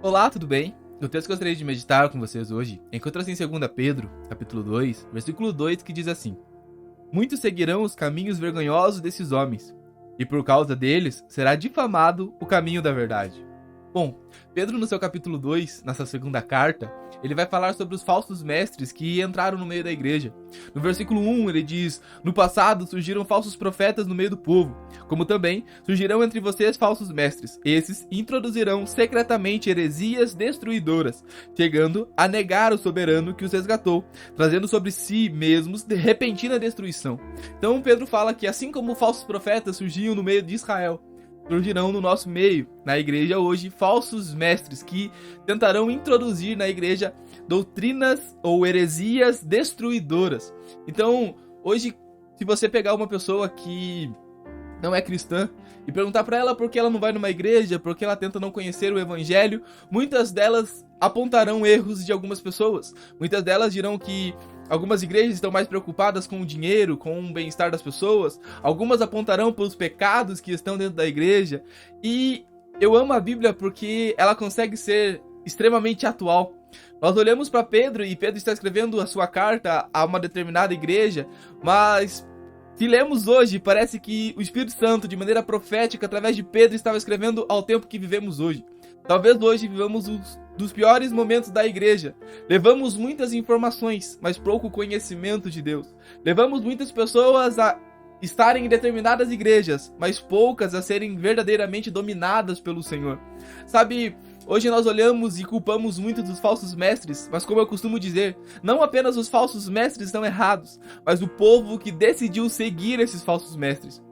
Olá, tudo bem? O texto que eu gostaria de meditar com vocês hoje encontra-se em 2 Pedro, capítulo 2, versículo 2, que diz assim: Muitos seguirão os caminhos vergonhosos desses homens, e por causa deles será difamado o caminho da verdade. Bom, Pedro no seu capítulo 2, nessa segunda carta, ele vai falar sobre os falsos mestres que entraram no meio da igreja. No versículo 1 ele diz: No passado surgiram falsos profetas no meio do povo, como também surgirão entre vocês falsos mestres. Esses introduzirão secretamente heresias destruidoras, chegando a negar o soberano que os resgatou, trazendo sobre si mesmos de repentina destruição. Então Pedro fala que assim como falsos profetas surgiam no meio de Israel, surgirão no nosso meio, na igreja hoje, falsos mestres que tentarão introduzir na igreja doutrinas ou heresias destruidoras. Então, hoje, se você pegar uma pessoa que não é cristã e perguntar pra ela por que ela não vai numa igreja, por que ela tenta não conhecer o evangelho, muitas delas apontarão erros de algumas pessoas. Muitas delas dirão que algumas igrejas estão mais preocupadas com o dinheiro, com o bem-estar das pessoas. Algumas apontarão pelos pecados que estão dentro da igreja. E eu amo a Bíblia porque ela consegue ser extremamente atual. Nós olhamos para Pedro e Pedro está escrevendo a sua carta a uma determinada igreja, mas se lemos hoje, parece que o Espírito Santo, de maneira profética, através de Pedro, estava escrevendo ao tempo que vivemos hoje. Talvez hoje vivamos dos piores momentos da igreja. Levamos muitas informações, mas pouco conhecimento de Deus. Levamos muitas pessoas a estarem em determinadas igrejas, mas poucas a serem verdadeiramente dominadas pelo Senhor. Sabe, hoje nós olhamos e culpamos muito dos falsos mestres, mas como eu costumo dizer, não apenas os falsos mestres estão errados, mas o povo que decidiu seguir esses falsos mestres.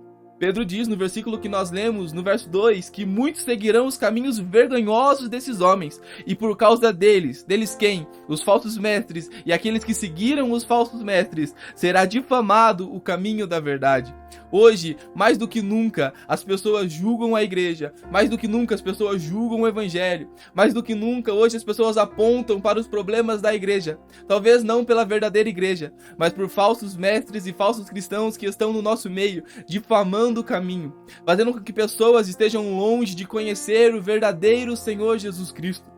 Pedro diz no versículo que nós lemos, no verso 2, que muitos seguirão os caminhos vergonhosos desses homens, e por causa deles quem? Os falsos mestres, e aqueles que seguiram os falsos mestres, será difamado o caminho da verdade. Hoje, mais do que nunca, as pessoas julgam a igreja, mais do que nunca as pessoas julgam o evangelho, mais do que nunca hoje as pessoas apontam para os problemas da igreja, talvez não pela verdadeira igreja, mas por falsos mestres e falsos cristãos que estão no nosso meio, difamando o caminho, fazendo com que pessoas estejam longe de conhecer o verdadeiro Senhor Jesus Cristo.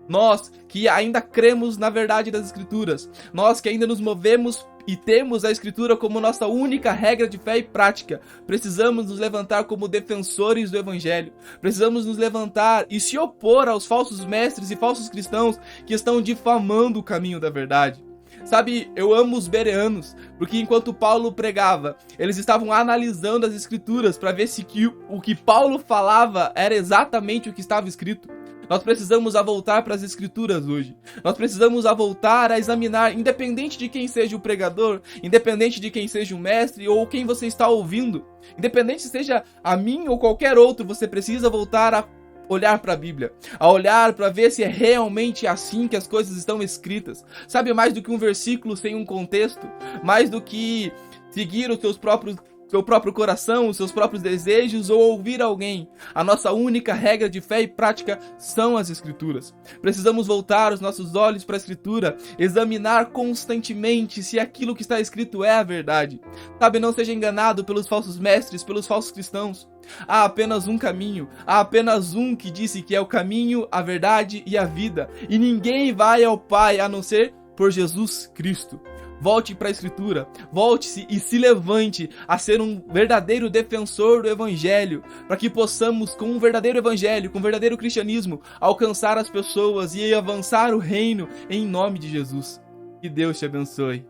Nós que ainda cremos na verdade das Escrituras, nós que ainda nos movemos e temos a Escritura como nossa única regra de fé e prática, precisamos nos levantar como defensores do Evangelho, precisamos nos levantar e se opor aos falsos mestres e falsos cristãos que estão difamando o caminho da verdade. Sabe, eu amo os bereanos, porque enquanto Paulo pregava, eles estavam analisando as Escrituras para ver se o que Paulo falava era exatamente o que estava escrito. Nós precisamos voltar para as Escrituras hoje. Nós precisamos voltar a examinar, independente de quem seja o pregador, independente de quem seja o mestre ou quem você está ouvindo, independente se seja a mim ou qualquer outro, você precisa voltar a olhar para a Bíblia, a olhar para ver se é realmente assim que as coisas estão escritas. Sabe, mais do que um versículo sem um contexto, mais do que seguir seu próprio coração, os seus próprios desejos ou ouvir alguém. A nossa única regra de fé e prática são as Escrituras. Precisamos voltar os nossos olhos para a Escritura, examinar constantemente se aquilo que está escrito é a verdade. Sabe, não seja enganado pelos falsos mestres, pelos falsos cristãos. Há apenas um caminho, há apenas um que disse que é o caminho, a verdade e a vida. E ninguém vai ao Pai a não ser por Jesus Cristo. Volte para a Escritura, volte-se e se levante a ser um verdadeiro defensor do Evangelho, para que possamos, com um verdadeiro Evangelho, com um verdadeiro cristianismo, alcançar as pessoas e avançar o reino em nome de Jesus. Que Deus te abençoe.